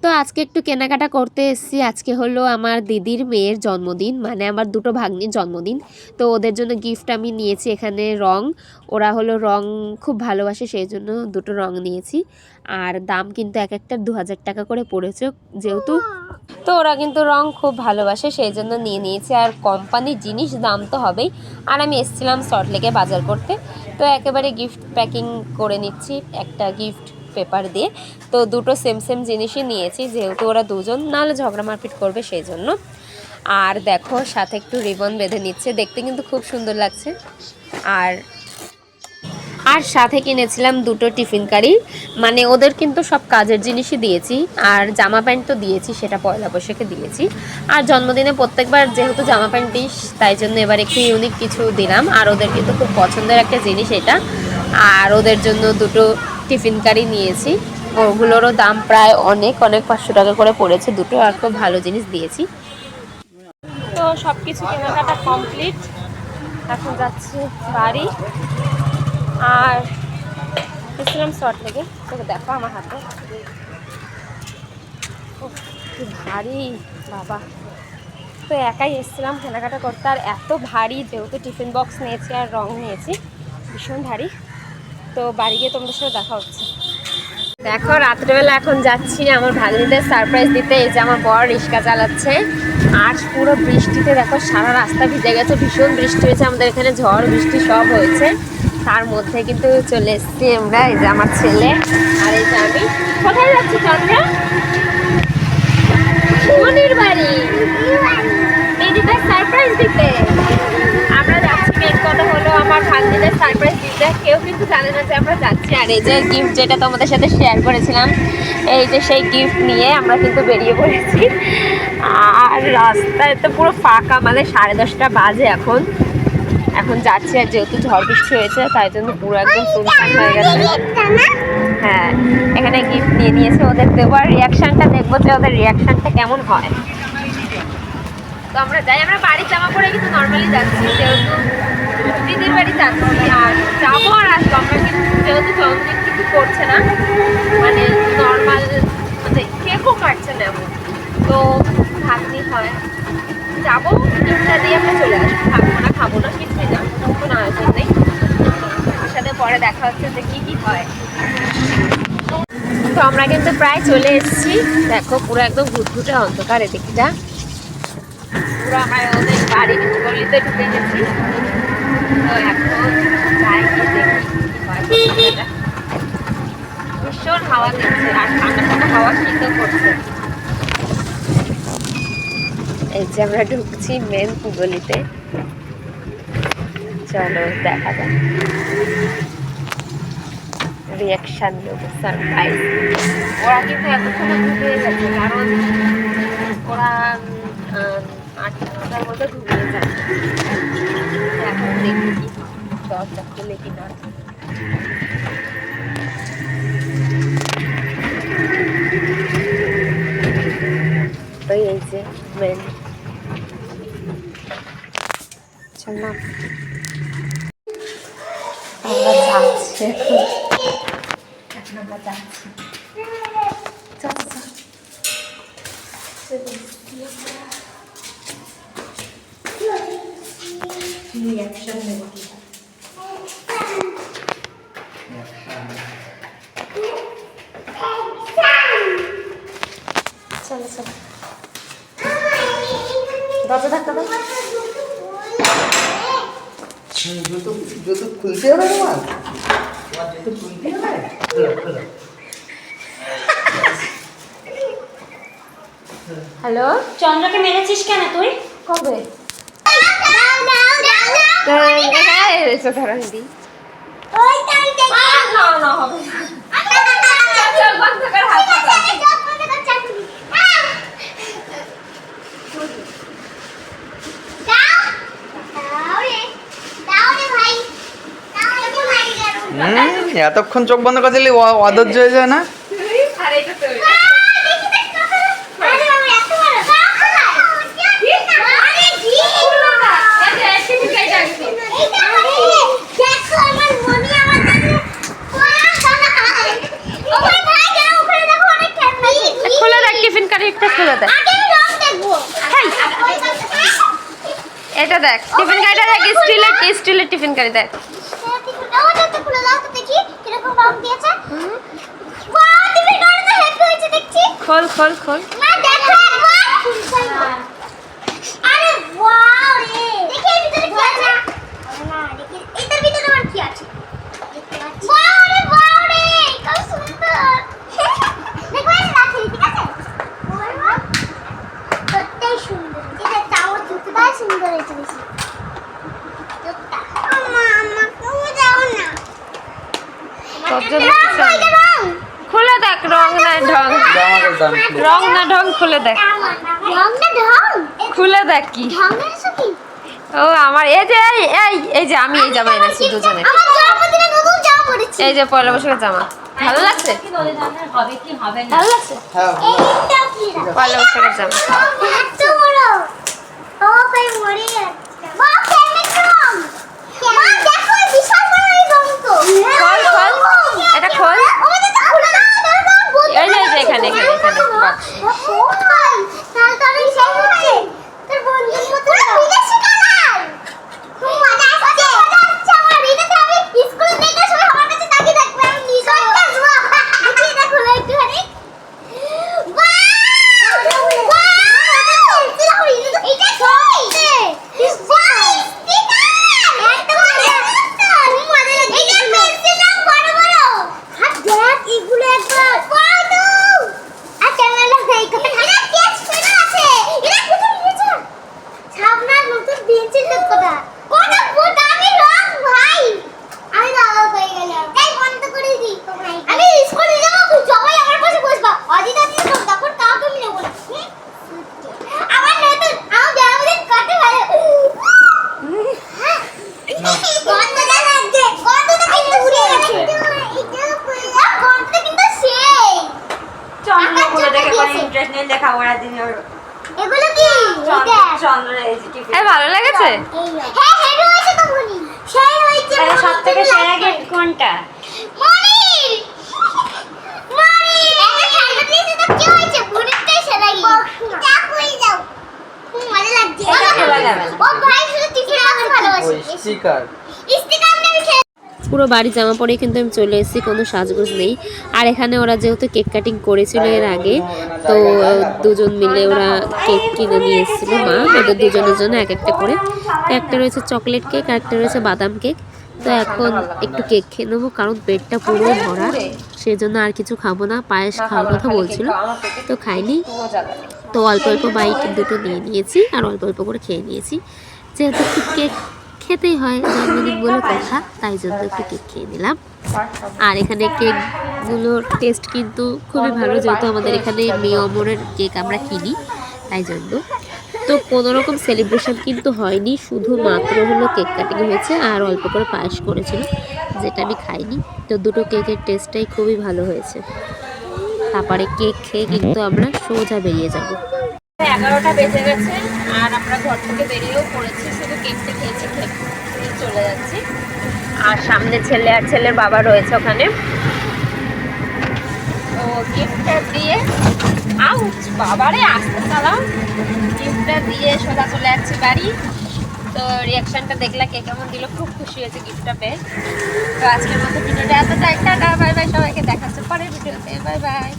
তো আজকে একটু কেনাকাটা করতে এসেছি। আজকে হলো আমার দিদির মেয়ের জন্মদিন, মানে আমার দুটো ভাগ্নির জন্মদিন। তো ওদের জন্য গিফট আমি নিয়েছি এখানে রং। ওরা হলো রং খুব ভালোবাসে, সেই জন্য দুটো রং নিয়েছি। আর দাম কিন্তু এক একটা 2000 টাকা করে পড়েছে, যেহেতু তো ওরা কিন্তু রং খুব ভালোবাসে সেই জন্য নিয়ে নিয়েছি। আর কোম্পানির জিনিস দাম তো হবেই। আর আমি এসেছিলাম সল্টলেকে বাজার করতে, তো একেবারে গিফট প্যাকিং করে নিচ্ছি একটা গিফট পেপার দিয়ে। তো দুটো সেম সেম জিনিসই নিয়েছি, যেহেতু ওরা দুজন নাহলে ঝগড়া মারপিট করবে সেই জন্য। আর দেখো সাথে একটু রিবন বেঁধে নিচ্ছে, দেখতে কিন্তু খুব সুন্দর লাগছে। আর সাথে কিনেছিলাম দুটো টিফিন কারি, মানে ওদের কিন্তু সব কাজের জিনিসই দিয়েছি। আর জামা প্যান্ট তো দিয়েছি, সেটা পয়লা বৈশাখে দিয়েছি। আর জন্মদিনে প্রত্যেকবার যেহেতু জামা প্যান্ট দিস, তাই জন্য এবার একটু ইউনিক কিছু দিলাম। আর ওদের কিন্তু খুব পছন্দের একটা জিনিস এটা। আর ওদের জন্য দুটো টিফিন কারি নিয়েছি, ওগুলোরও দাম প্রায় অনেক 500 টাকা করে পড়েছে দুটো। আর খুব ভালো জিনিস দিয়েছি। তো সব কিছু কেনাকাটা কমপ্লিট, এখন যাচ্ছি বাড়ি। আর গেছিলাম সল্টলেকে, তোকে দেখো আমার হাতে কি ভারী বাবা। তো একাই এসেছিলাম কেনাকাটা করতে, আর এত ভারী, যেহেতু টিফিন বক্স নিয়েছি আর রং নিয়েছি, ভীষণ ভারী। তো বাড়ি গিয়ে তোমাদের সাথে দেখা হচ্ছে। দেখো রাত্রেবেলা এখন যাচ্ছি আমার ভাগ্নিদের সারপ্রাইজ দিতে। এই যে আমার বর রিক্সা চালাচ্ছে, আর পুরো বৃষ্টিতে দেখো সারা রাস্তা ভিজে গেছে, ভীষণ বৃষ্টি হয়েছে আমাদের এখানে, ঝড় বৃষ্টি সব হয়েছে। তার মধ্যে কিন্তু চলে এসেছি আমরা। এই যে আমার ছেলে আর এই যে আমি। কোথায় যাচ্ছি চন্দ্রা? মনির বাড়ি, দিদিদের সারপ্রাইজ দিতে আমরা যাচ্ছি। মেন কথা হলো আমার ভাগ্নিদের সারপ্রাইজ দিতে, কেউ কিন্তু জানে না যে আমরা যাচ্ছি। আর এই যে গিফট যেটা তোমাদের সাথে শেয়ার করেছিলাম, এই যে সেই গিফট নিয়ে আমরা কিন্তু বেরিয়ে পড়েছি। আর রাস্তায় তো পুরো ফাঁকা, মানে 10:30 বাজে এখন। এখন যাচ্ছি, আর যেহেতু ঝড় বৃষ্টি হয়েছে তাই জন্য পুরো একদম সুনসান হয়ে গেছে। হ্যাঁ, এখানে গিফট নিয়ে নিয়েছে, ওদের দেবো। আর রিয়াকশানটা দেখবো যে ওদের রিয়াকশানটা কেমন হয়। তো আমরা যাই, আমরা বাড়ির জামা পরে কিন্তু নর্মালি যাচ্ছি, যেহেতু দিদির বাড়ি যাচ্ছি। আর যাবো আর আসবো, আমরা কিন্তু যেহেতু জন্মদিন কিছু করছে না, মানে নর্মাল, মানে কেকও কাটছে না এমন, তো ভাগ্নি হয় যাবো, গিফটটা দিয়ে আমরা চলে আসবো। থাকবো না, খাবো না, কিছুই না, কোনো আয়োজন নেই। ওর সাথে পরে দেখা হচ্ছে যে কি হয়। তো আমরা কিন্তু প্রায় চলে এসেছি। দেখো পুরো একদম ঘুটঘুটে অন্ধকার এদিকটা, পুরো আমার ওদের বাড়ির গলিতে ঢুকে গেছি। তো এখন যাই গিয়ে দেখি ভীষণ হাওয়া দিচ্ছে, আর ঠান্ডা ঠান্ডা হাওয়া শীত করছে। এই যে আমরা ঢুকছি মেন গলিতে, চলো দেখা যাক। রিয়াকশান দেবো, সারপ্রাইজ। ওরা কিন্তু এতক্ষণ ঘুমিয়ে গেছে, কারণ ওরা 8-9টার মধ্যে ঘুমিয়ে যায়। এখন দেখি দরজা খুলে কিনা। তো এই যে মেন, চললাম আমরা যাচ্ছি এখন আমরা যাচ্ছি। রিয়াকশন দেবো কি চলো চলো, দরজা ধাক্কা দাও। জুতো খুলতে হবে তোমার, জুতো খুলতে হবে। হ্যালো, চন্দ্রকে মেরেছিস কেন তুই? কবে? এতক্ষণ চোখ বন্ধ করে দিলে অধৈর্য হয়ে যায় না? খোলা কারিটা খুলে দেখ। আগে রং দেখবো। হেই, এটা দেখ টিফিন কারিটা দেখ, স্টিলের টিফিন কারি দেখ। ওটা তো খুলে দাও তো দেখি কিরকম রং দিয়েছে। ওয়াও, তুমি কারণে হ্যাপি হয়েছে দেখছি। খোল খোল খোল। মা দেখো একবার। আরে ওয়াও রে, দেখি এর ভিতরে কি আছে। না দেখি এটার ভিতরে আবার কি আছে। ওয়াও রে কত সুন্দর। দেখো এটা রাখি ঠিক আছে। সত্যি সুন্দর। এটা চাওয়ার জুতোটা সুন্দর হয়েছে বেশি। জুতোটা আম্মা তুমি যাও না। তোর জন্য রং খুলে দেখ, রং না ঢং, জামাটার দাম কি? রং না ঢং খুলে দেখ, রং না ঢং খুলে দেখ কি। ঢং এসে কি ও আমার এই যে আমি এই জামা এনেছি দুজনে, আমার জন্মদিনে নতুন জামা পরেছি এই যে পয়লা বৈশাখের জামা। ভালো লাগছে? হবে কি হবে না ভালো লাগছে হ্যাঁ এইটা কি রে পয়লা বৈশাখের জামা। এত বড় ও কই মরে যাচ্ছে মা কেমন রং মা দেখো এই বিশাল বড় এই রং তো খোল খোল, এটা খোল। ওটা তো খুলে দাও এই যে এখানে বাক্স। তাহলে তো অনেক শেষ হচ্ছে তোর বন্ধুর মতো বিদেশি কালার খুব মজা আসছে আমার এটাতে আমি স্কুলে দেখে সবাই আমার কাছে তাকিয়ে থাকবে আমি নিশ্চয়ই দেখবো দেখি এটা খুলে একটুখানি আমি স্কুলে যাবো সবাই আমার পাশে বসবা অজিতা দিদি তখন কাউকে আমি নেবো না আমার নতুন আমার জন্মদিন কত ভালো গন্ধটা লাগছে গন্ধটা কিন্তু উড়ে গেছে গন্ধটা কিন্তু সেই চন্দ্র খুলে দেখে কোনো ইন্টারেস্ট নেই লেখা ওরা দিন এগুলো কি এটা চন্দ্র এই যে টিফিন এই ভালো লেগেছে? হ্যাঁ হেড হয়েছে তো বলি সেই হয়েছে তাহলে সবথেকে সেরা গিফট কোনটা? মনির মনির এটা খেলনা দিয়েছে তো কি হয়েছে বুড়িটাই সেরা গিফট যা কই যাও খুব মজা লাগছে এটা খোলা যাবে না। ও ভাই শুধু টিফিন আনতে ভালোবাসে ওই স্টিকার স্টিকার আমি খেলে পুরো বাড়ি জামা পরে কিন্তু আমি চলে এসেছি, কোনো সাজগোজ নেই। আর এখানে ওরা যেহেতু কেক কাটিং করেছিল এর আগে, তো দুজন মিলে ওরা কেক কিনে নিয়ে এসেছিলো মা, ওদের দুজনের জন্য এক একটা করে। তো একটা রয়েছে চকলেট কেক আর একটা রয়েছে বাদাম কেক। তো এখন একটু কেক খেয়ে নেবো, কারণ পেটটা পুরো ভরা, সেজন্য আর কিছু খাবো না। পায়েস খাওয়ার কথা বলছিল, তো খাইনি। তো অল্প অল্প বাইট দুটো নিয়ে নিয়েছি আর অল্প অল্প করে খেয়ে নিয়েছি, যেহেতু একটু কেক খেতেই হয়, জন্মদিন বলে কথা, তাই জন্য একটু কেক খেয়ে নিলাম। আর এখানে কেকগুলোর টেস্ট কিন্তু খুবই ভালো, যেহেতু আমাদের এখানে মিয়মরের কেক আমরা কিনি, তাই জন্য। তো কোনো রকম সেলিব্রেশন কিন্তু হয়নি, শুধুমাত্র হলো কেক কাটিং হয়েছে আর অল্প করে পায়েস করেছিল, যেটা আমি খাইনি। তো দুটো কেকের টেস্টটাই খুবই ভালো হয়েছে। তারপরে কেক খেয়ে কিন্তু আমরা সোজা বেরিয়ে যাব। 11টা বেজে গেছে আর আমরা ঘর থেকে বেরিয়েও পড়েছি, শুধু কেকটা খেয়েছি, খেয়ে চলে যাচ্ছি। আর সামনে ছেলে আর ছেলের বাবা রয়েছে ওখানে। তো গিফটটা দিয়ে আউচ বাবারে আসতে চালাও, গিফটটা দিয়ে সোজা চলে যাচ্ছি বাড়ি। তো রিয়াকশনটা দেখলে কে কেমন দিল, খুব খুশি হয়েছে গিফটটা পেয়ে। তো আজকের মতো ভিডিওটা এতটাই, টাটা বাই বাই, সবাইকে দেখাচ্ছে পরের ভিডিওতে, বাই বাই।